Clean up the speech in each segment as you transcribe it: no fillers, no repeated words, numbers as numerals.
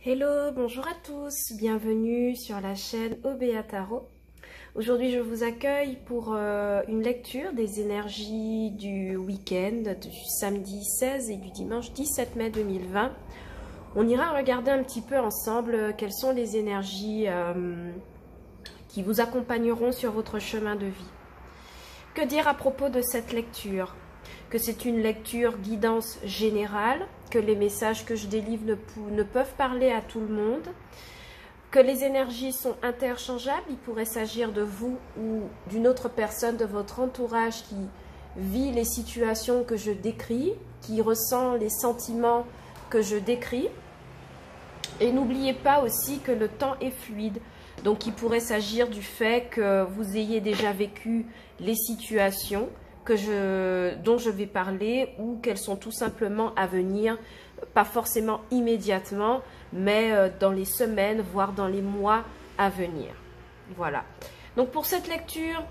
Hello, bonjour à tous, bienvenue sur la chaîne Obéa Tarot. Aujourd'hui je vous accueille pour une lecture des énergies du week-end du samedi 16 et du dimanche 17 mai 2020. On ira regarder un petit peu ensemble quelles sont les énergies qui vous accompagneront sur votre chemin de vie. Que dire à propos de cette lecture? Que c'est une lecture guidance générale, que les messages que je délivre ne peuvent parler à tout le monde, que les énergies sont interchangeables, il pourrait s'agir de vous ou d'une autre personne de votre entourage qui vit les situations que je décris, qui ressent les sentiments que je décris. Et n'oubliez pas aussi que le temps est fluide, donc il pourrait s'agir du fait que vous ayez déjà vécu les situations dont je vais parler ou qu'elles sont tout simplement à venir, pas forcément immédiatement, mais dans les semaines, voire dans les mois à venir. Voilà. Donc pour cette lecture,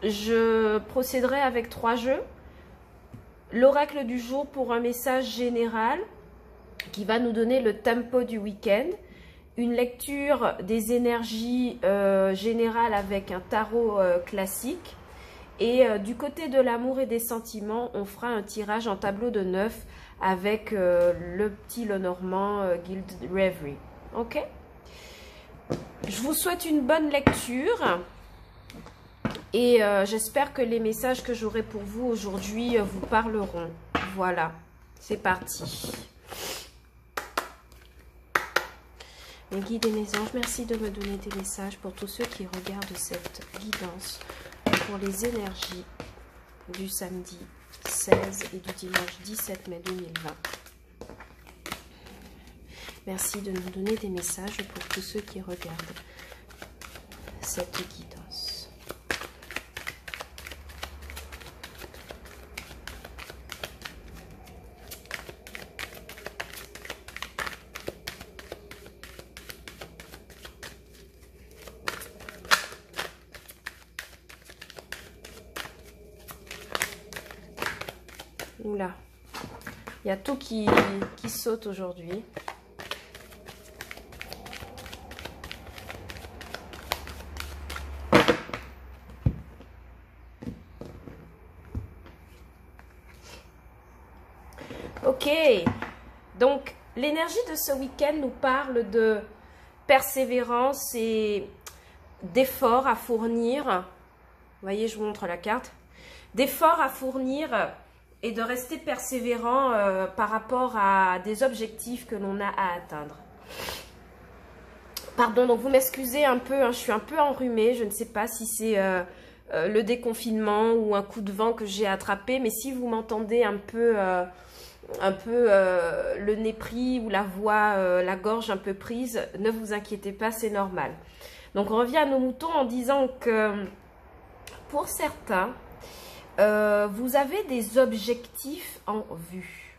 je procéderai avec 3 jeux. L'oracle du jour pour un message général qui va nous donner le tempo du week-end. Une lecture des énergies générales avec un tarot classique. Et du côté de l'amour et des sentiments, on fera un tirage en tableau de 9 avec le petit Lenormand Guild Reverie. Ok? Je vous souhaite une bonne lecture et j'espère que les messages que j'aurai pour vous aujourd'hui vous parleront. Voilà, c'est parti. Mes guides et mes anges, merci de me donner des messages pour tous ceux qui regardent cette guidance pour les énergies du samedi 16 et du dimanche 17 mai 2020. Merci de nous donner des messages pour tous ceux qui regardent cette guidance. Oula, il y a tout qui saute aujourd'hui. Ok, donc l'énergie de ce week-end nous parle de persévérance et d'efforts à fournir. Vous voyez, je vous montre la carte. D'efforts à fournir et de rester persévérant par rapport à des objectifs que l'on a à atteindre. Pardon, donc vous m'excusez un peu, hein, je suis un peu enrhumée, je ne sais pas si c'est le déconfinement ou un coup de vent que j'ai attrapé, mais si vous m'entendez un peu le nez pris ou la voix, la gorge un peu prise, ne vous inquiétez pas, c'est normal. Donc on revient à nos moutons en disant que pour certains, vous avez des objectifs en vue.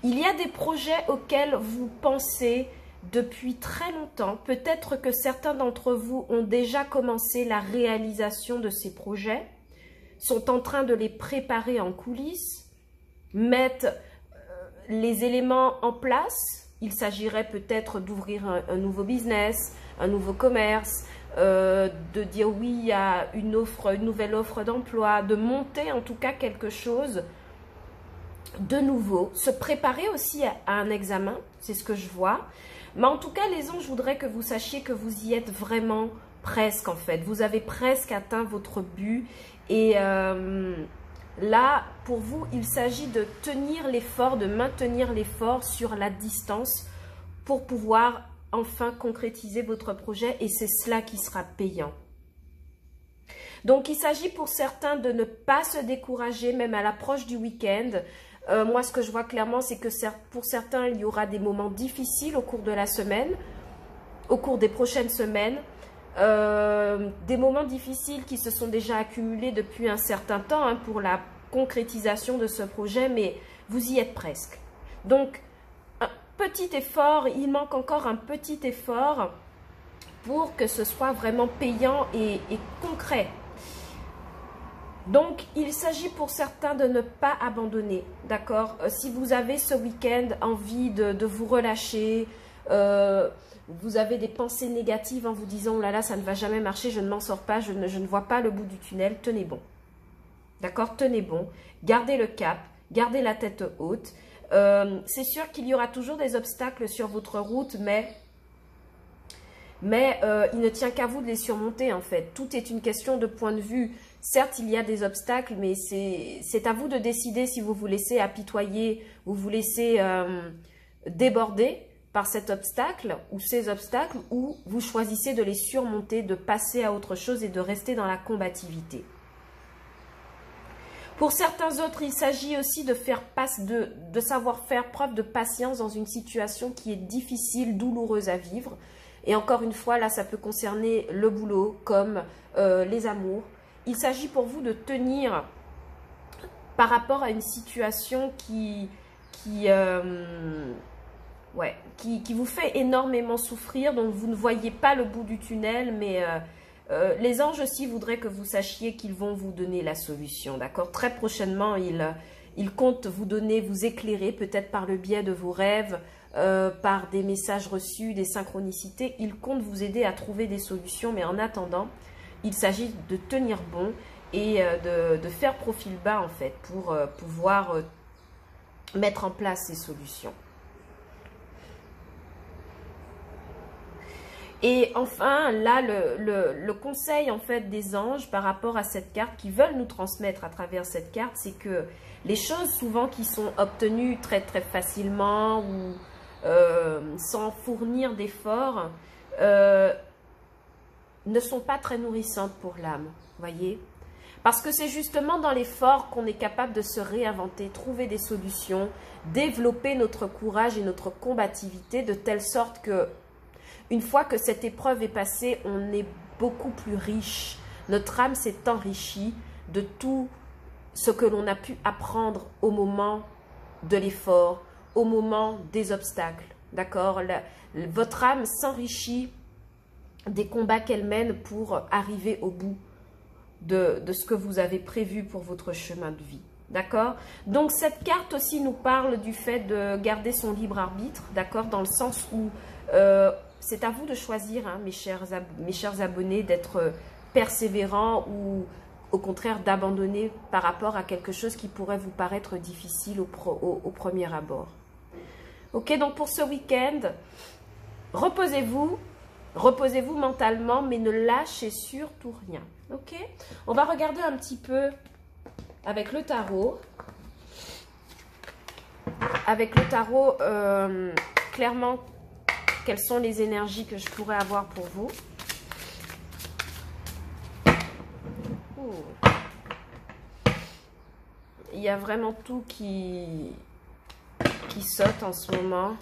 Il y a des projets auxquels vous pensez depuis très longtemps. Peut-être que certains d'entre vous ont déjà commencé la réalisation de ces projets, sont en train de les préparer en coulisses, mettent les éléments en place. Il s'agirait peut-être d'ouvrir un nouveau business, un nouveau commerce, de dire oui à une nouvelle offre d'emploi, de monter en tout cas quelque chose de nouveau, se préparer aussi à un examen, c'est ce que je vois. Mais en tout cas, les anges, je voudrais que vous sachiez que vous y êtes vraiment presque en fait. Vous avez presque atteint votre but et là, pour vous, il s'agit de tenir l'effort, de maintenir l'effort sur la distance pour pouvoir enfin concrétiser votre projet et c'est cela qui sera payant. Donc, il s'agit pour certains de ne pas se décourager, même à l'approche du week-end. Moi, ce que je vois clairement, c'est que pour certains, il y aura des moments difficiles au cours de la semaine, au cours des prochaines semaines. Des moments difficiles qui se sont déjà accumulés depuis un certain temps hein, pour la concrétisation de ce projet, mais vous y êtes presque. Donc, petit effort, il manque encore un petit effort pour que ce soit vraiment payant et concret. Donc, il s'agit pour certains de ne pas abandonner, d'accord? Si vous avez ce week-end envie de vous relâcher, vous avez des pensées négatives en vous disant « Oh là là, ça ne va jamais marcher, je ne m'en sors pas, je ne vois pas le bout du tunnel », tenez bon. D'accord? Tenez bon, gardez le cap, gardez la tête haute. C'est sûr qu'il y aura toujours des obstacles sur votre route, mais il ne tient qu'à vous de les surmonter en fait. Tout est une question de point de vue. Certes, il y a des obstacles, mais c'est à vous de décider si vous vous laissez apitoyer, vous vous laissez déborder par cet obstacle ou ces obstacles, ou vous choisissez de les surmonter, de passer à autre chose et de rester dans la combativité. Pour certains autres, il s'agit aussi de savoir faire preuve de patience dans une situation qui est difficile, douloureuse à vivre. Et encore une fois, là, ça peut concerner le boulot comme les amours. Il s'agit pour vous de tenir par rapport à une situation qui vous fait énormément souffrir, dont vous ne voyez pas le bout du tunnel, mais les anges aussi voudraient que vous sachiez qu'ils vont vous donner la solution, d'accord? Très prochainement, ils comptent vous donner, vous éclairer, peut-être par le biais de vos rêves, par des messages reçus, des synchronicités. Ils comptent vous aider à trouver des solutions, mais en attendant, il s'agit de tenir bon et de faire profil bas, en fait, pour pouvoir mettre en place ces solutions. Et enfin, là, le conseil en fait des anges par rapport à cette carte, qui veulent nous transmettre à travers cette carte, c'est que les choses souvent qui sont obtenues très très facilement ou sans fournir d'efforts ne sont pas très nourrissantes pour l'âme, voyez. Parce que c'est justement dans l'effort qu'on est capable de se réinventer, trouver des solutions, développer notre courage et notre combativité de telle sorte que une fois que cette épreuve est passée, on est beaucoup plus riche. Notre âme s'est enrichie de tout ce que l'on a pu apprendre au moment de l'effort, au moment des obstacles. D'accord? Votre âme s'enrichit des combats qu'elle mène pour arriver au bout de ce que vous avez prévu pour votre chemin de vie. D'accord? Donc cette carte aussi nous parle du fait de garder son libre arbitre, d'accord? Dans le sens où c'est à vous de choisir, hein, mes chers abonnés, d'être persévérants ou au contraire d'abandonner par rapport à quelque chose qui pourrait vous paraître difficile au premier abord. Ok, donc pour ce week-end, reposez-vous mentalement, mais ne lâchez surtout rien. Ok, on va regarder un petit peu avec le tarot. Avec le tarot, clairement, quelles sont les énergies que je pourrais avoir pour vous? Il y a vraiment tout qui saute en ce moment.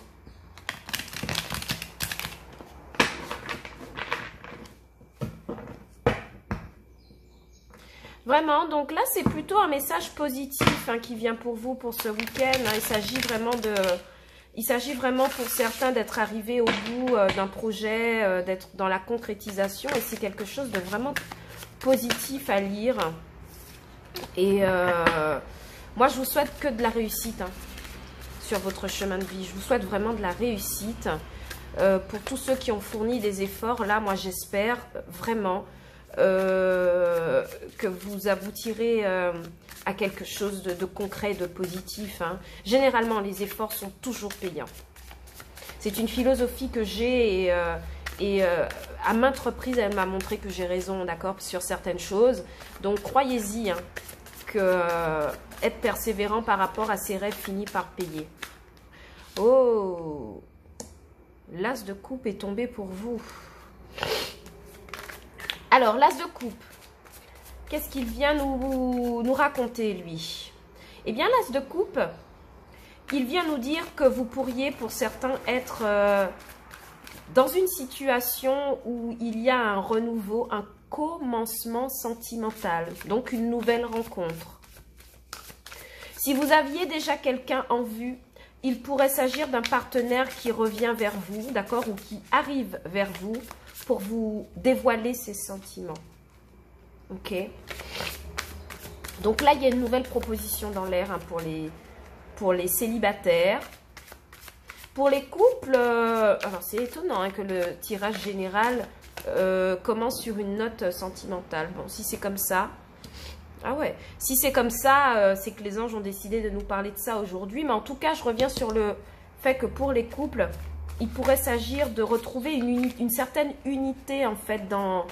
Vraiment, donc là, c'est plutôt un message positif hein, qui vient pour vous pour ce week-end. Hein. Il s'agit vraiment pour certains d'être arrivés au bout d'un projet, d'être dans la concrétisation. Et c'est quelque chose de vraiment positif à lire. Et moi, je vous souhaite que de la réussite hein, sur votre chemin de vie. Je vous souhaite vraiment de la réussite. Pour tous ceux qui ont fourni des efforts, là, moi, j'espère vraiment que vous aboutirez à quelque chose de concret, de positif. Hein. Généralement, les efforts sont toujours payants. C'est une philosophie que j'ai et à maintes reprises, elle m'a montré que j'ai raison, d'accord, sur certaines choses. Donc, croyez-y hein, que être persévérant par rapport à ses rêves finit par payer. Oh, l'as de coupe est tombé pour vous. Alors, l'as de coupe, qu'est-ce qu'il vient nous raconter, lui? Eh bien, l'as de coupe, il vient nous dire que vous pourriez, pour certains, être dans une situation où il y a un renouveau, un commencement sentimental, donc une nouvelle rencontre. Si vous aviez déjà quelqu'un en vue, il pourrait s'agir d'un partenaire qui revient vers vous, d'accord, ou qui arrive vers vous, pour vous dévoiler ses sentiments. Ok. Donc là, il y a une nouvelle proposition dans l'air hein, pour les célibataires. Pour les couples, alors c'est étonnant hein, que le tirage général commence sur une note sentimentale. Bon, si c'est comme ça, ah ouais, si c'est comme ça, c'est que les anges ont décidé de nous parler de ça aujourd'hui. Mais en tout cas, je reviens sur le fait que pour les couples, il pourrait s'agir de retrouver une certaine unité en fait dans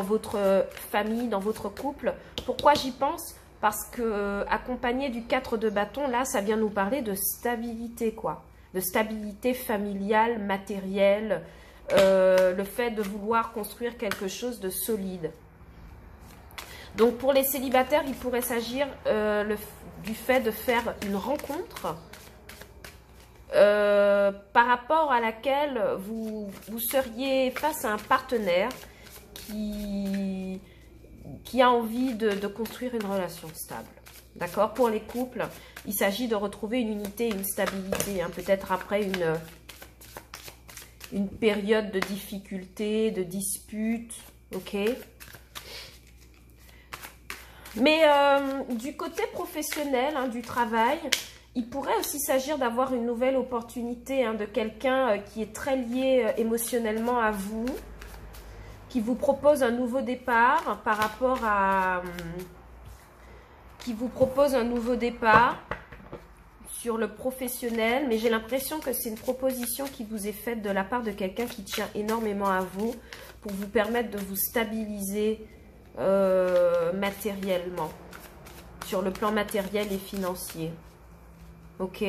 votre famille, dans votre couple. Pourquoi j'y pense? Parce que accompagné du 4 de bâton, là, ça vient nous parler de stabilité, quoi. De stabilité familiale, matérielle, le fait de vouloir construire quelque chose de solide. Donc pour les célibataires, il pourrait s'agir du fait de faire une rencontre par rapport à laquelle vous seriez face à un partenaire qui a envie de construire une relation stable. D'accord? Pour les couples, il s'agit de retrouver une unité, une stabilité, hein, peut-être après une période de difficulté, de dispute, ok? Mais du côté professionnel, hein, du travail, il pourrait aussi s'agir d'avoir une nouvelle opportunité hein, de quelqu'un qui est très lié émotionnellement à vous, qui vous propose un nouveau départ par rapport à... qui vous propose un nouveau départ sur le professionnel, mais j'ai l'impression que c'est une proposition qui vous est faite de la part de quelqu'un qui tient énormément à vous pour vous permettre de vous stabiliser matériellement, sur le plan matériel et financier. Ok?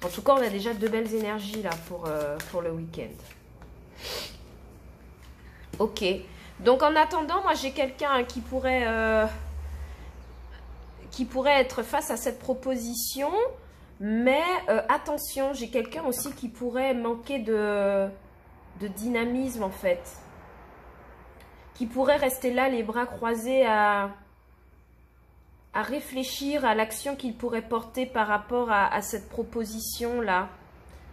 En tout cas, on a déjà de belles énergies là pour le week-end. Ok. Donc, en attendant, moi, j'ai quelqu'un qui pourrait être face à cette proposition. Mais attention, j'ai quelqu'un aussi qui pourrait manquer de dynamisme, en fait. Qui pourrait rester là, les bras croisés, à réfléchir à l'action qu'il pourrait porter par rapport à cette proposition-là.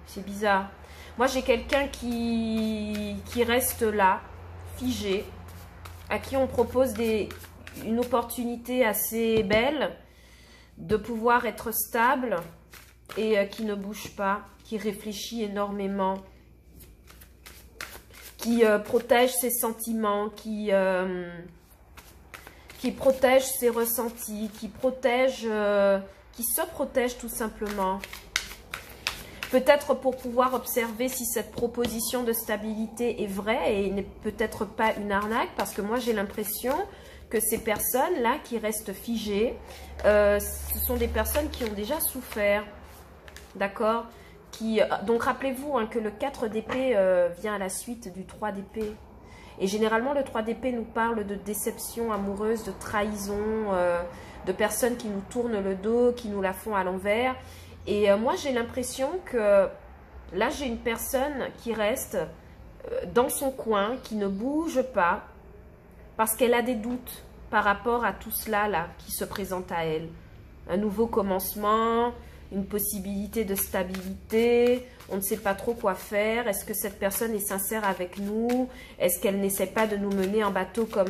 C'est bizarre. Moi, j'ai quelqu'un qui reste là, figé, à qui on propose une opportunité assez belle de pouvoir être stable et qui ne bouge pas, qui réfléchit énormément, qui protège ses sentiments, qui protège ses ressentis, qui se protège tout simplement. Peut-être pour pouvoir observer si cette proposition de stabilité est vraie et n'est peut-être pas une arnaque, parce que moi j'ai l'impression que ces personnes-là qui restent figées, ce sont des personnes qui ont déjà souffert, d'accord? Donc rappelez-vous hein, que le 4 d'épée vient à la suite du 3 d'épée. Et généralement, le 3 d'épée nous parle de déception amoureuse, de trahison, de personnes qui nous tournent le dos, qui nous la font à l'envers. Et moi, j'ai l'impression que là, j'ai une personne qui reste dans son coin, qui ne bouge pas, parce qu'elle a des doutes par rapport à tout cela là, qui se présente à elle. Un nouveau commencement, une possibilité de stabilité, on ne sait pas trop quoi faire. Est-ce que cette personne est sincère avec nous? Est-ce qu'elle n'essaie pas de nous mener en bateau comme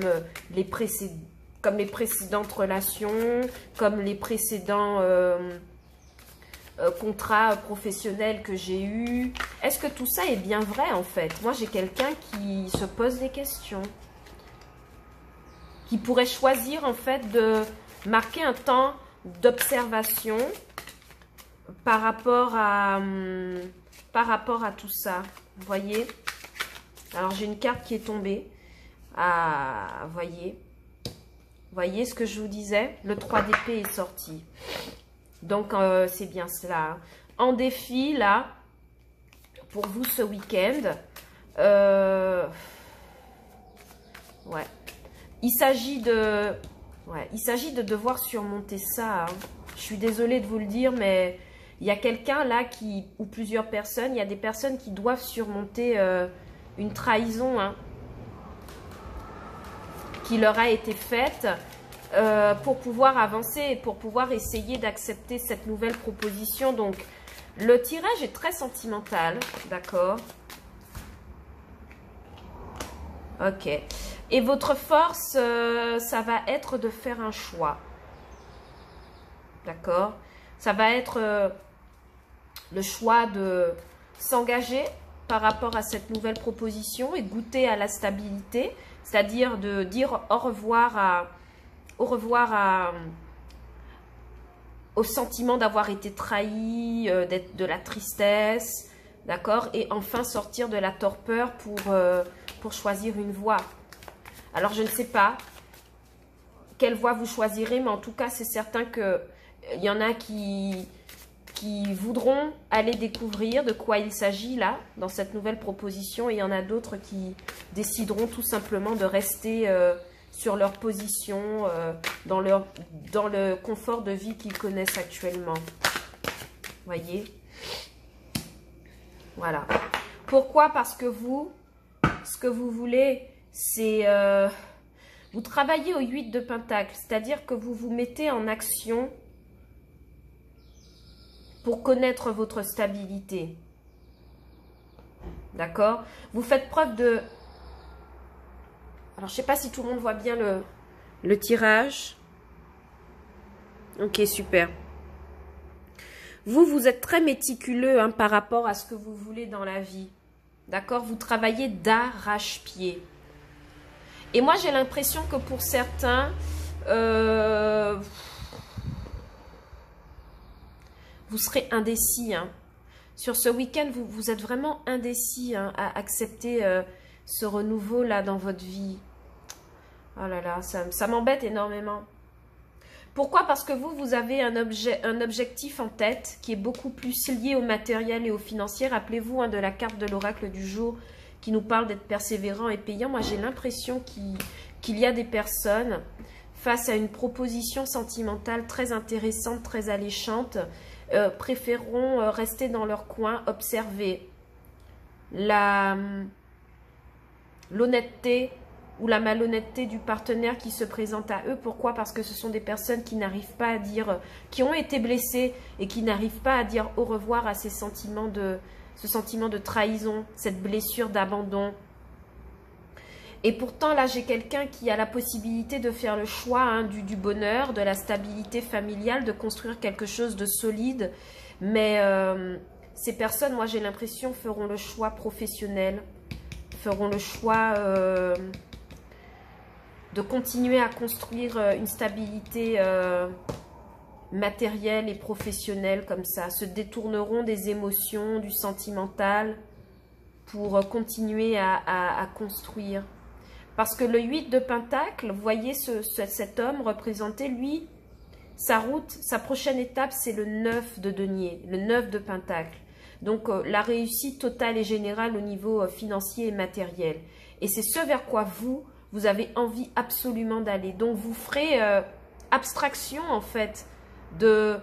les précédentes relations, comme les précédents contrats professionnels que j'ai eus? Est-ce que tout ça est bien vrai en fait? Moi j'ai quelqu'un qui se pose des questions, qui pourrait choisir en fait de marquer un temps d'observation par rapport à tout ça, vous voyez. Alors j'ai une carte qui est tombée, voyez ce que je vous disais, le 3 d'épée est sorti, donc c'est bien cela, en défi là, pour vous ce week-end, ouais, il s'agit de devoir surmonter ça, hein. Je suis désolée de vous le dire, mais il y a quelqu'un là ou plusieurs personnes, il y a des personnes qui doivent surmonter une trahison hein, qui leur a été faite pour pouvoir avancer, pour pouvoir essayer d'accepter cette nouvelle proposition. Donc, le tirage est très sentimental, d'accord? Ok. Et votre force, ça va être de faire un choix. D'accord? Ça va être le choix de s'engager par rapport à cette nouvelle proposition et goûter à la stabilité. C'est-à-dire de dire au revoir au sentiment d'avoir été trahi, de la tristesse, d'accord? Et enfin sortir de la torpeur pour choisir une voie. Alors, je ne sais pas quelle voie vous choisirez, mais en tout cas, c'est certain qu'il y en a qui voudront aller découvrir de quoi il s'agit là, dans cette nouvelle proposition, et il y en a d'autres qui décideront tout simplement de rester sur leur position, dans le confort de vie qu'ils connaissent actuellement. Voyez? Voilà. Pourquoi? Parce que vous, ce que vous voulez, c'est... vous travaillez au 8 de Pentacle, c'est-à-dire que vous vous mettez en action pour connaître votre stabilité. D'accord? Vous faites preuve de... Alors, je ne sais pas si tout le monde voit bien le tirage. Ok, super. Vous êtes très méticuleux hein, par rapport à ce que vous voulez dans la vie. D'accord? Vous travaillez d'arrache-pied. Et moi, j'ai l'impression que pour certains... vous serez indécis. Hein. Sur ce week-end, vous êtes vraiment indécis hein, à accepter ce renouveau-là dans votre vie. Oh là là, ça m'embête énormément. Pourquoi? Parce que vous avez un objectif en tête qui est beaucoup plus lié au matériel et au financier. Rappelez-vous hein, de la carte de l'oracle du jour qui nous parle d'être persévérant et payant. Moi, j'ai l'impression qu'il y a des personnes face à une proposition sentimentale très intéressante, très alléchante, préféreront rester dans leur coin, observer l'honnêteté ou la malhonnêteté du partenaire qui se présente à eux. Pourquoi? Parce que ce sont des personnes qui n'arrivent pas à dire, qui ont été blessées et qui n'arrivent pas à dire au revoir à ce sentiment de trahison, cette blessure d'abandon. Et pourtant, là, j'ai quelqu'un qui a la possibilité de faire le choix hein, du bonheur, de la stabilité familiale, de construire quelque chose de solide. Mais ces personnes, moi, j'ai l'impression, feront le choix professionnel, feront le choix de continuer à construire une stabilité matérielle et professionnelle comme ça, se détourneront des émotions, du sentimental pour continuer à construire. Parce que le 8 de Pentacle, vous voyez cet homme représenté, lui, sa route, sa prochaine étape, c'est le 9 de denier, le 9 de Pentacle. Donc, la réussite totale et générale au niveau financier et matériel. Et c'est ce vers quoi vous avez envie absolument d'aller. Donc, vous ferez abstraction, en fait, de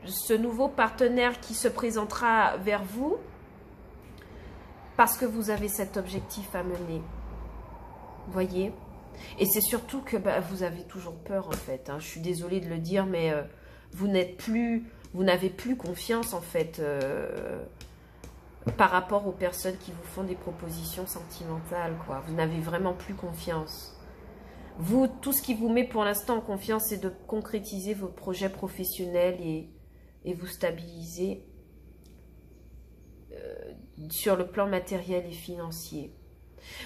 ce nouveau partenaire qui se présentera vers vous parce que vous avez cet objectif à mener. Vous voyez? Et c'est surtout que vous avez toujours peur, en fait. Hein. Je suis désolée de le dire, mais vous n'avez plus confiance, en fait, par rapport aux personnes qui vous font des propositions sentimentales, quoi. Vous n'avez vraiment plus confiance. Vous, tout ce qui vous met pour l'instant en confiance, c'est de concrétiser vos projets professionnels et vous stabiliser sur le plan matériel et financier.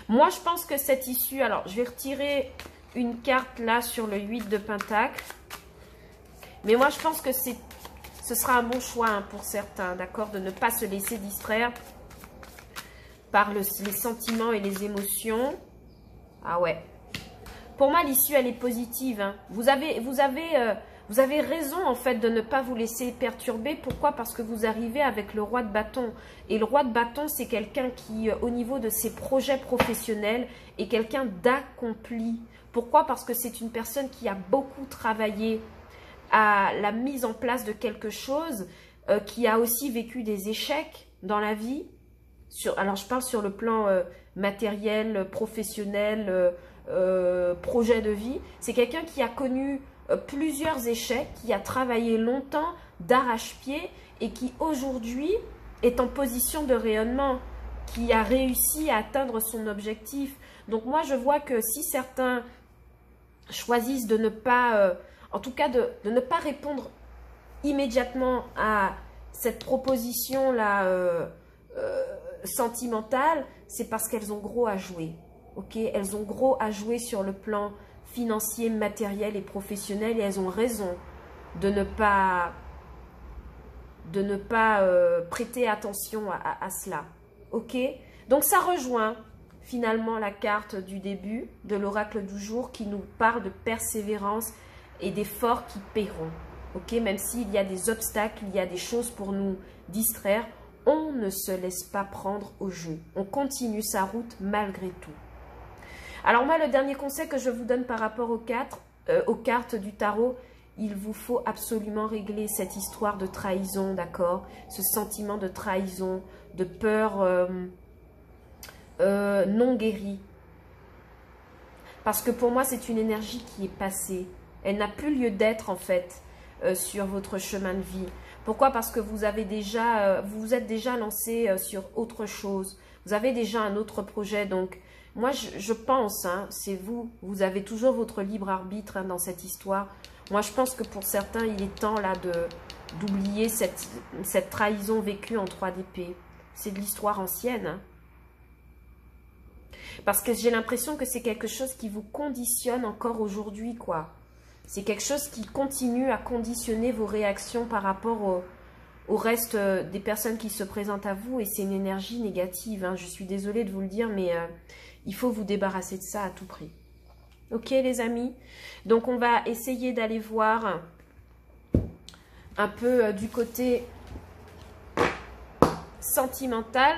Moi, je pense que cette issue... Alors, je vais retirer une carte là sur le 8 de Pentacle. Mais moi, je pense que ce sera un bon choix hein, pour certains, d'accord? De ne pas se laisser distraire par les sentiments et les émotions. Ah ouais. Pour moi, l'issue, elle est positive. Hein. Vous avez raison, en fait, de ne pas vous laisser perturber. Pourquoi? Parce que vous arrivez avec le roi de bâton. Et le roi de bâton, c'est quelqu'un qui, au niveau de ses projets professionnels, est quelqu'un d'accompli. Pourquoi? Parce que c'est une personne qui a beaucoup travaillé à la mise en place de quelque chose, qui a aussi vécu des échecs dans la vie. Alors, je parle sur le plan matériel, professionnel, projet de vie. C'est quelqu'un qui a connu plusieurs échecs, qui a travaillé longtemps d'arrache-pied et qui aujourd'hui est en position de rayonnement. qui a réussi à atteindre son objectif. Donc moi, je vois que si certains choisissent de ne pas, en tout cas de ne pas répondre immédiatement à cette proposition-là sentimentale, c'est parce qu'elles ont gros à jouer. Ok, elles ont gros à jouer sur le plan financier, matériel et professionnel, et elles ont raison de ne pas prêter attention à cela. Ok, donc ça rejoint finalement la carte du début de l'oracle du jour qui nous parle de persévérance et d'efforts qui paieront. Ok, même s'il y a des obstacles, il y a des choses pour nous distraire, on ne se laisse pas prendre au jeu. On continue sa route malgré tout. Alors moi, le dernier conseil que je vous donne par rapport aux cartes du tarot, il vous faut absolument régler cette histoire de trahison, d'accord? Ce sentiment de trahison, de peur non guérie. Parce que pour moi, c'est une énergie qui est passée. Elle n'a plus lieu d'être, en fait, sur votre chemin de vie. Pourquoi? Parce que vous avez déjà, vous vous êtes déjà lancé sur autre chose. Vous avez déjà un autre projet. Donc, moi, je pense, hein, c'est vous. Vous avez toujours votre libre arbitre hein, dans cette histoire. Moi, je pense que pour certains, il est temps là d'oublier cette trahison vécue en 3 d'épée. C'est de l'histoire ancienne. Hein. Parce que j'ai l'impression que c'est quelque chose qui vous conditionne encore aujourd'hui, quoi. C'est quelque chose qui continue à conditionner vos réactions par rapport au reste des personnes qui se présentent à vous. Et c'est une énergie négative. Hein. Je suis désolée de vous le dire, mais il faut vous débarrasser de ça à tout prix. Ok, les amis? Donc, on va essayer d'aller voir un peu du côté sentimental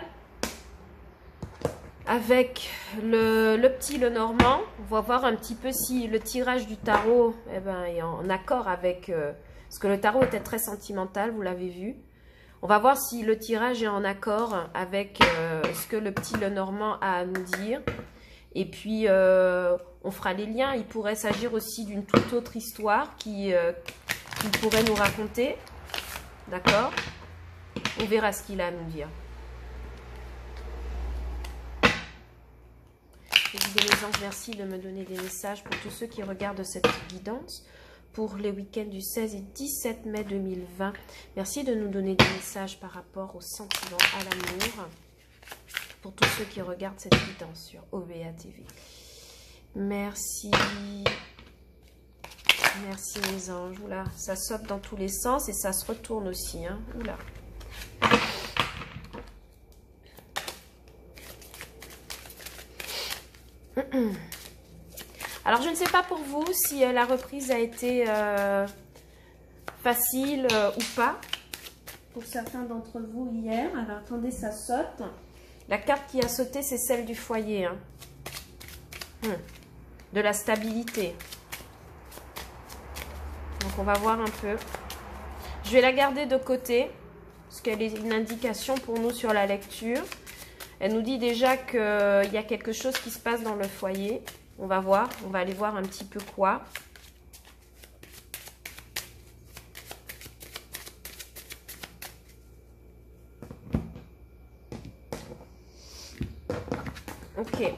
avec le petit Lenormand. On va voir un petit peu si le tirage du tarot est en accord avec... parce que le tarot était très sentimental, vous l'avez vu. On va voir si le tirage est en accord avec ce que le petit Lenormand a à nous dire. Et puis, on fera les liens. Il pourrait s'agir aussi d'une toute autre histoire qu'il pourrait nous raconter. D'accord? On verra ce qu'il a à nous dire. Je vous dis les anges, merci de me donner des messages pour tous ceux qui regardent cette guidance pour les week-ends du 16 et 17 mai 2020. Merci de nous donner des messages par rapport aux sentiments, à l'amour. Pour tous ceux qui regardent cette guidance sur OBA TV. Merci. Merci les anges. Oula, ça saute dans tous les sens et ça se retourne aussi. Hein. Oula. Alors, je ne sais pas pour vous si la reprise a été facile ou pas. Pour certains d'entre vous hier. Alors, attendez, ça saute. La carte qui a sauté, c'est celle du foyer. Hein. De la stabilité. Donc, on va voir un peu. Je vais la garder de côté. Parce qu'elle est une indication pour nous sur la lecture. Elle nous dit déjà qu'il y a quelque chose qui se passe dans le foyer. On va voir. On va aller voir un petit peu quoi. Ok,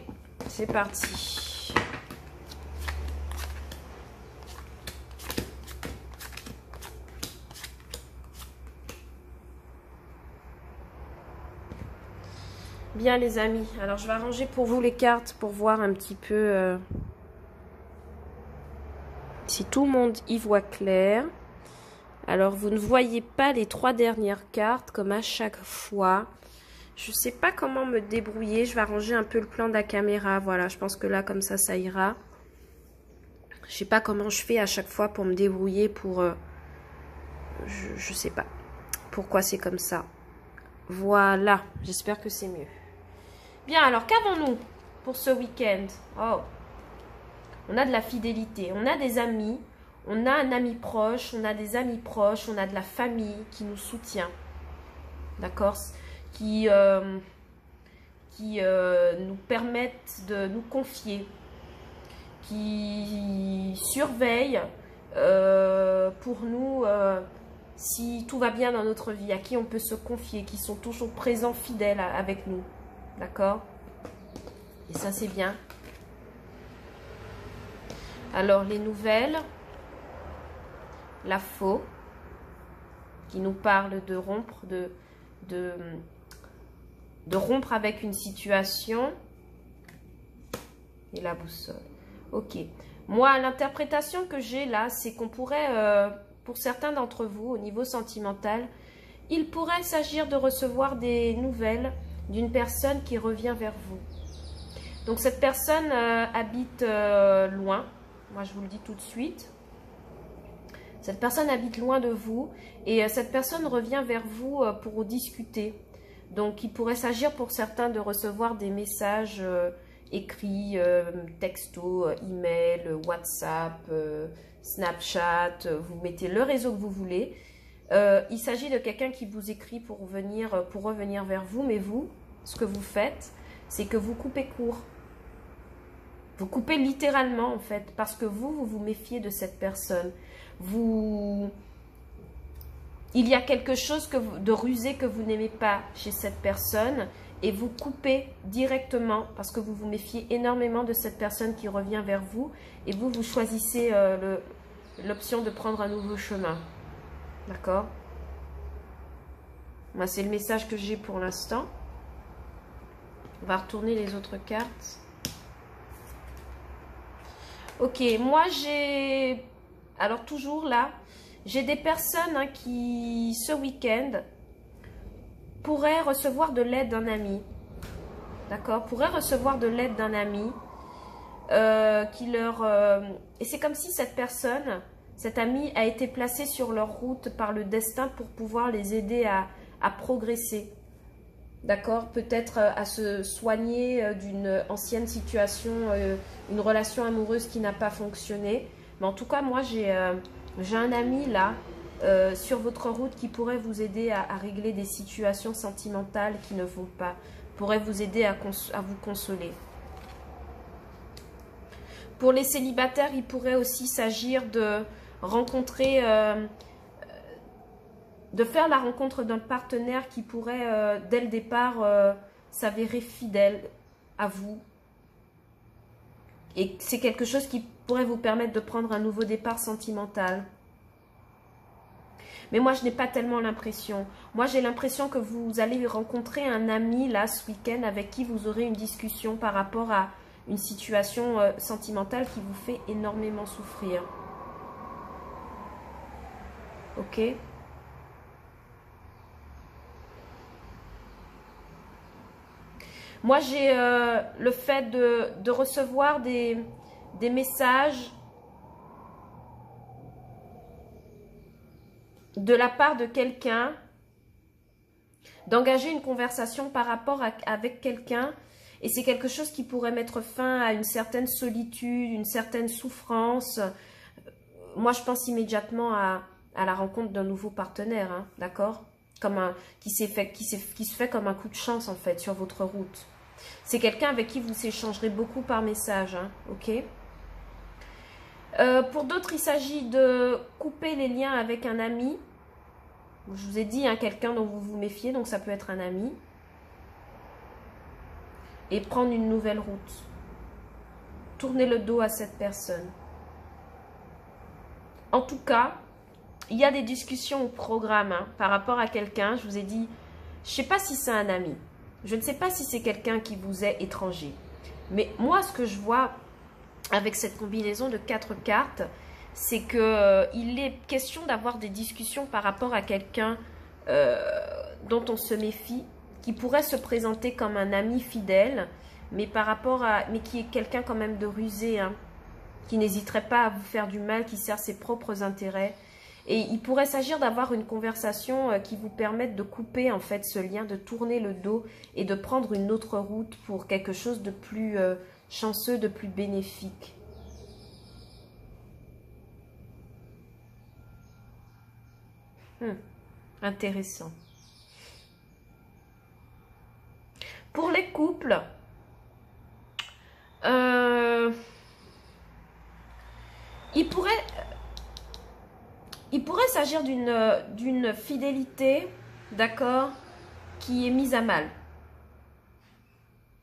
c'est parti. Bien les amis, alors je vais arranger pour vous les cartes pour voir un petit peu si tout le monde y voit clair. Alors vous ne voyez pas les 3 dernières cartes comme à chaque fois. Je ne sais pas comment me débrouiller. Je vais arranger un peu le plan de la caméra. Voilà, je pense que là, comme ça ira. Je ne sais pas comment je fais à chaque fois pour me débrouiller pour... je ne sais pas pourquoi c'est comme ça. Voilà, j'espère que c'est mieux. Bien, alors qu'avons-nous pour ce week-end? Oh, on a de la fidélité, on a des amis, on a un ami proche, on a des amis proches, on a de la famille qui nous soutient. D'accord? Qui nous permettent de nous confier, qui surveillent pour nous si tout va bien dans notre vie, à qui on peut se confier, qui sont toujours présents, fidèles avec nous. D'accord? Et ça, c'est bien. Alors, les nouvelles, la faux, qui nous parle de rompre, de rompre avec une situation. Et la boussole. Ok. Moi, l'interprétation que j'ai là, c'est qu'on pourrait, pour certains d'entre vous, au niveau sentimental, il pourrait s'agir de recevoir des nouvelles d'une personne qui revient vers vous. Donc, cette personne habite loin. Moi, je vous le dis tout de suite. Cette personne habite loin de vous et cette personne revient vers vous pour discuter. Donc, il pourrait s'agir pour certains de recevoir des messages écrits, texto, email, WhatsApp, Snapchat. Vous mettez le réseau que vous voulez. Il s'agit de quelqu'un qui vous écrit pour revenir vers vous. Mais vous, ce que vous faites, c'est que vous coupez court. Vous coupez littéralement, en fait, parce que vous vous méfiez de cette personne. Il y a quelque chose de rusé que vous n'aimez pas chez cette personne et vous coupez directement parce que vous vous méfiez énormément de cette personne qui revient vers vous et vous choisissez l'option de prendre un nouveau chemin. D'accord? Moi, c'est le message que j'ai pour l'instant. On va retourner les autres cartes. Ok, moi j'ai... Alors toujours là, j'ai des personnes qui, ce week-end, pourraient recevoir de l'aide d'un ami. D'accord? Pourraient recevoir de l'aide d'un ami qui leur... Et c'est comme si cette personne, cet ami a été placé sur leur route par le destin pour pouvoir les aider à progresser. D'accord? Peut-être à se soigner d'une ancienne situation, une relation amoureuse qui n'a pas fonctionné. Mais en tout cas, moi, j'ai un ami là, sur votre route qui pourrait vous aider à régler des situations sentimentales qui ne vont pas. Pourrait vous aider à vous consoler. Pour les célibataires, il pourrait aussi s'agir de rencontrer... de faire la rencontre d'un partenaire qui pourrait, dès le départ, s'avérer fidèle à vous. Et c'est quelque chose qui pourrait vous permettre de prendre un nouveau départ sentimental. Mais moi, je n'ai pas tellement l'impression. Moi, j'ai l'impression que vous allez rencontrer un ami, là, ce week-end, avec qui vous aurez une discussion par rapport à une situation sentimentale qui vous fait énormément souffrir. Ok ? Moi, j'ai le fait de recevoir des messages de la part de quelqu'un, d'engager une conversation par rapport avec quelqu'un. Et c'est quelque chose qui pourrait mettre fin à une certaine solitude, une certaine souffrance. Moi, je pense immédiatement à la rencontre d'un nouveau partenaire, hein, d'accord ? Qui se fait comme un coup de chance en fait sur votre route. C'est quelqu'un avec qui vous échangerez beaucoup par message, hein, ok? Pour d'autres, il s'agit de couper les liens avec un ami. Je vous ai dit, hein, quelqu'un dont vous vous méfiez, donc ça peut être un ami. Et prendre une nouvelle route. Tourner le dos à cette personne. En tout cas, il y a des discussions au programme hein, par rapport à quelqu'un. Je vous ai dit, je ne sais pas si c'est un ami. Je ne sais pas si c'est quelqu'un qui vous est étranger. Mais moi, ce que je vois avec cette combinaison de 4 cartes, c'est qu'il est question d'avoir des discussions par rapport à quelqu'un dont on se méfie, qui pourrait se présenter comme un ami fidèle, mais qui est quelqu'un quand même de rusé, hein, qui n'hésiterait pas à vous faire du mal, qui sert ses propres intérêts. Et il pourrait s'agir d'avoir une conversation qui vous permette de couper en fait ce lien, de tourner le dos et de prendre une autre route pour quelque chose de plus chanceux, de plus bénéfique. Intéressant. Pour les couples, il pourrait s'agir d'une fidélité, d'accord, qui est mise à mal.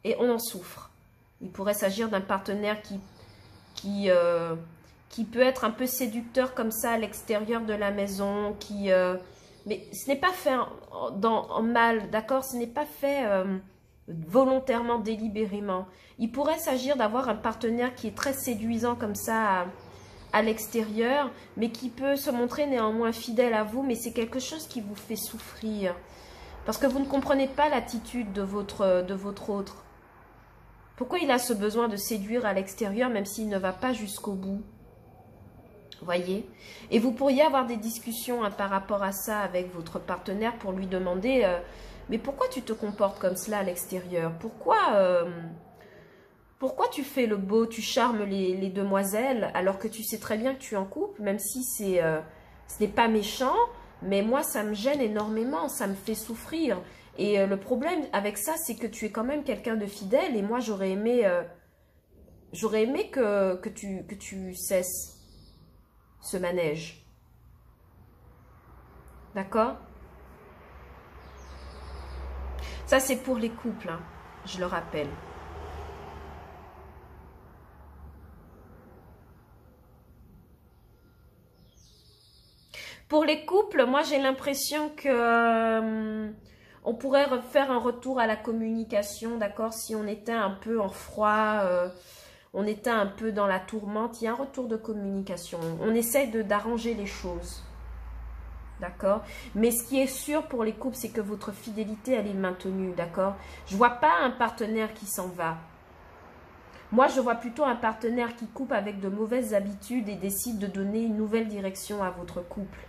et on en souffre. Il pourrait s'agir d'un partenaire qui peut être un peu séducteur comme ça à l'extérieur de la maison, mais ce n'est pas fait en mal, d'accord? Ce n'est pas fait volontairement, délibérément. Il pourrait s'agir d'avoir un partenaire qui est très séduisant comme ça à l'extérieur, mais qui peut se montrer néanmoins fidèle à vous, mais c'est quelque chose qui vous fait souffrir. Parce que vous ne comprenez pas l'attitude de votre autre. Pourquoi il a ce besoin de séduire à l'extérieur, même s'il ne va pas jusqu'au bout? Voyez? Et vous pourriez avoir des discussions par rapport à ça avec votre partenaire pour lui demander mais pourquoi tu te comportes comme cela à l'extérieur? Pourquoi tu fais le beau, tu charmes les demoiselles alors que tu sais très bien que tu es en couple, même si ce n'est pas méchant, mais moi ça me gêne énormément, ça me fait souffrir. Et le problème avec ça, c'est que tu es quand même quelqu'un de fidèle et moi j'aurais aimé que tu cesses ce manège. D'accord? Ça, c'est pour les couples, hein, je le rappelle. Pour les couples, moi, j'ai l'impression que on pourrait faire un retour à la communication, d'accord? Si on était un peu en froid, on était un peu dans la tourmente, il y a un retour de communication. On essaie d'arranger les choses. D'accord? Mais ce qui est sûr pour les couples, c'est que votre fidélité, elle est maintenue, d'accord? Je ne vois pas un partenaire qui s'en va. Moi, je vois plutôt un partenaire qui coupe avec de mauvaises habitudes et décide de donner une nouvelle direction à votre couple.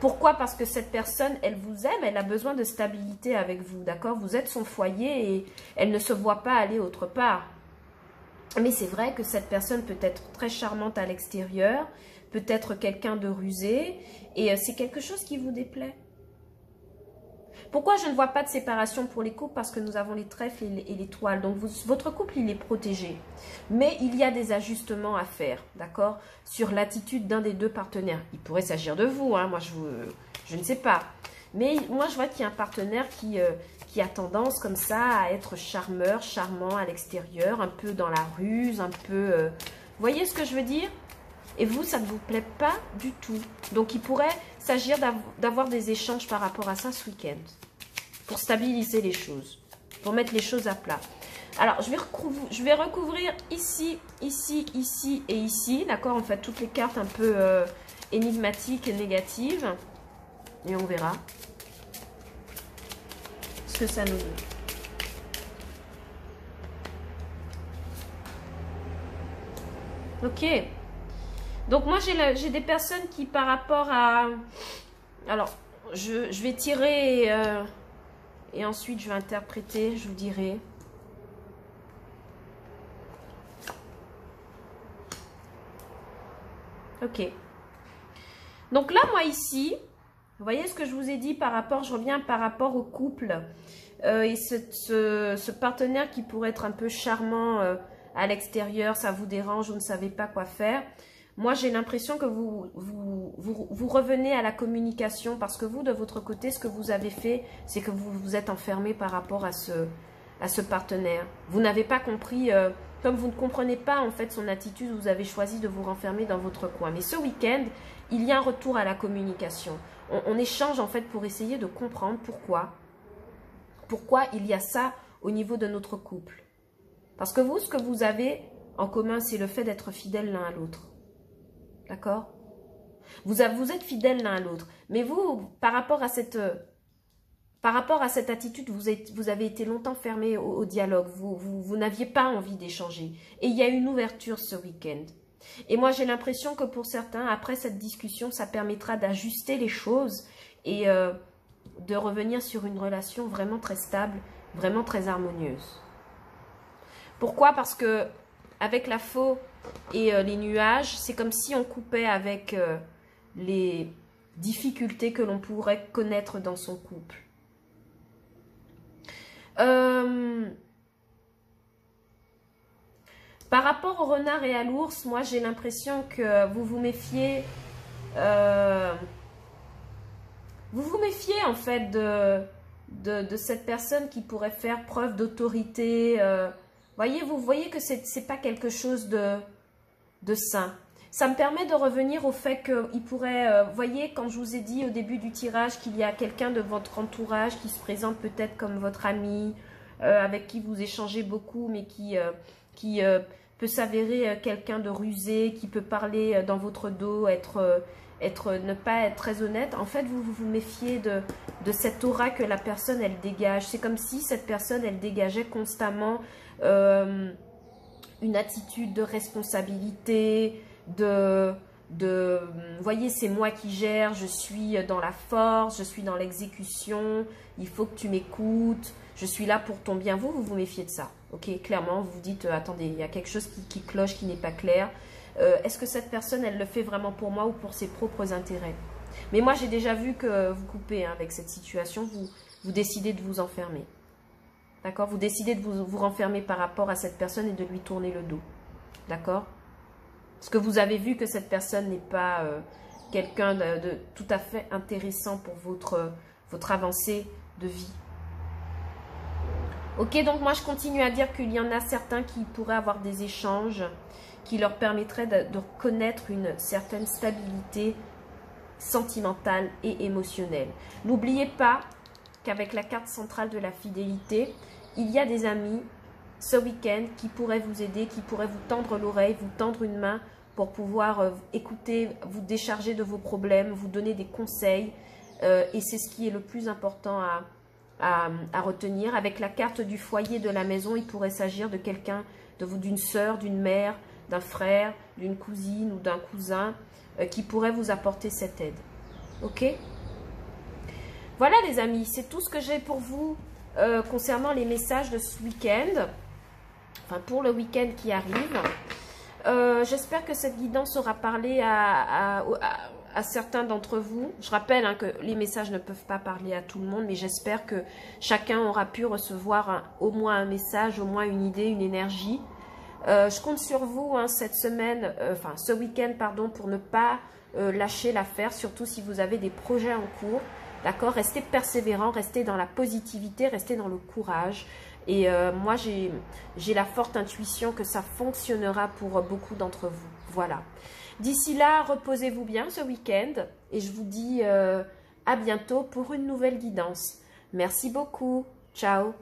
Pourquoi? Parce que cette personne, elle vous aime, elle a besoin de stabilité avec vous, d'accord? Vous êtes son foyer et elle ne se voit pas aller autre part. Mais c'est vrai que cette personne peut être très charmante à l'extérieur, peut être quelqu'un de rusé, et c'est quelque chose qui vous déplaît. Pourquoi je ne vois pas de séparation pour les couples? Parce que nous avons les trèfles et l'étoile. Donc votre couple, il est protégé. Mais il y a des ajustements à faire, d'accord? Sur l'attitude d'un des deux partenaires. Il pourrait s'agir de vous, hein, moi je ne sais pas. Mais moi je vois qu'il y a un partenaire qui a tendance comme ça à être charmeur, charmant à l'extérieur, un peu dans la ruse, un peu... Vous voyez ce que je veux dire? Et vous, ça ne vous plaît pas du tout. Donc, il pourrait s'agir d'avoir des échanges par rapport à ça ce week-end. Pour stabiliser les choses. Pour mettre les choses à plat. Alors, je vais recouvrir ici, ici, ici et ici. D'accord? En fait, toutes les cartes un peu énigmatiques et négatives. Et on verra ce que ça nous dit. Ok. Donc moi j'ai des personnes qui par rapport à... Alors je vais tirer et ensuite je vais interpréter, je vous dirai. Ok. Donc là moi ici, vous voyez ce que je vous ai dit par rapport, je reviens par rapport au couple. Et ce partenaire qui pourrait être un peu charmant à l'extérieur, ça vous dérange, vous ne savez pas quoi faire. Moi, j'ai l'impression que vous revenez à la communication parce que vous, de votre côté, ce que vous avez fait, c'est que vous vous êtes enfermé par rapport à ce partenaire. Vous n'avez pas compris, comme vous ne comprenez pas en fait son attitude, vous avez choisi de vous renfermer dans votre coin. Mais ce week-end, il y a un retour à la communication. On échange en fait pour essayer de comprendre pourquoi il y a ça au niveau de notre couple. Parce que vous, ce que vous avez en commun, c'est le fait d'être fidèles l'un à l'autre. D'accord? Vous êtes fidèles l'un à l'autre. Mais vous, par rapport à cette attitude, vous avez été longtemps fermé au dialogue. Vous n'aviez pas envie d'échanger. Et il y a une ouverture ce week-end. Et moi, j'ai l'impression que pour certains, après cette discussion, ça permettra d'ajuster les choses et de revenir sur une relation vraiment très stable, vraiment très harmonieuse. Pourquoi? Parce que avec la faux et les nuages, c'est comme si on coupait avec les difficultés que l'on pourrait connaître dans son couple. Par rapport au renard et à l'ours, moi j'ai l'impression que vous vous méfiez en fait de cette personne qui pourrait faire preuve d'autorité. Vous voyez que c'est pas quelque chose de sain. Ça me permet de revenir au fait qu'il pourrait, voyez, quand je vous ai dit au début du tirage qu'il y a quelqu'un de votre entourage qui se présente peut-être comme votre ami, avec qui vous échangez beaucoup, mais qui peut s'avérer quelqu'un de rusé, qui peut parler dans votre dos, ne pas être très honnête. En fait, vous vous méfiez de cette aura que la personne, elle dégage. C'est comme si cette personne, elle dégageait constamment une attitude de responsabilité, voyez, c'est moi qui gère, je suis dans la force, je suis dans l'exécution, il faut que tu m'écoutes, je suis là pour ton bien. Vous vous méfiez de ça, ok? Clairement, vous vous dites, attendez, il y a quelque chose qui cloche, qui n'est pas clair. Est-ce que cette personne, elle le fait vraiment pour moi ou pour ses propres intérêts? Mais moi, j'ai déjà vu que vous coupez avec cette situation, vous décidez de vous enfermer. D'accord? Vous décidez de vous renfermer par rapport à cette personne et de lui tourner le dos. D'accord? Parce que vous avez vu que cette personne n'est pas quelqu'un de tout à fait intéressant pour votre avancée de vie. Ok, donc moi je continue à dire qu'il y en a certains qui pourraient avoir des échanges qui leur permettraient de connaître une certaine stabilité sentimentale et émotionnelle. N'oubliez pas qu'avec la carte centrale de la fidélité, il y a des amis ce week-end qui pourraient vous aider, qui pourraient vous tendre l'oreille, vous tendre une main pour pouvoir écouter, vous décharger de vos problèmes, vous donner des conseils. Et c'est ce qui est le plus important à retenir. Avec la carte du foyer de la maison, il pourrait s'agir de quelqu'un, d'une sœur, d'une mère, d'un frère, d'une cousine ou d'un cousin qui pourrait vous apporter cette aide. Ok? Voilà les amis, c'est tout ce que j'ai pour vous concernant les messages de ce week-end. Enfin, pour le week-end qui arrive. J'espère que cette guidance aura parlé à certains d'entre vous. Je rappelle que les messages ne peuvent pas parler à tout le monde, mais j'espère que chacun aura pu recevoir au moins un message, au moins une idée, une énergie. Je compte sur vous cette semaine, ce week-end, pardon, pour ne pas lâcher l'affaire, surtout si vous avez des projets en cours. D'accord? Restez persévérant, restez dans la positivité, restez dans le courage. Et moi, j'ai la forte intuition que ça fonctionnera pour beaucoup d'entre vous. Voilà. D'ici là, reposez-vous bien ce week-end. Et je vous dis à bientôt pour une nouvelle guidance. Merci beaucoup. Ciao.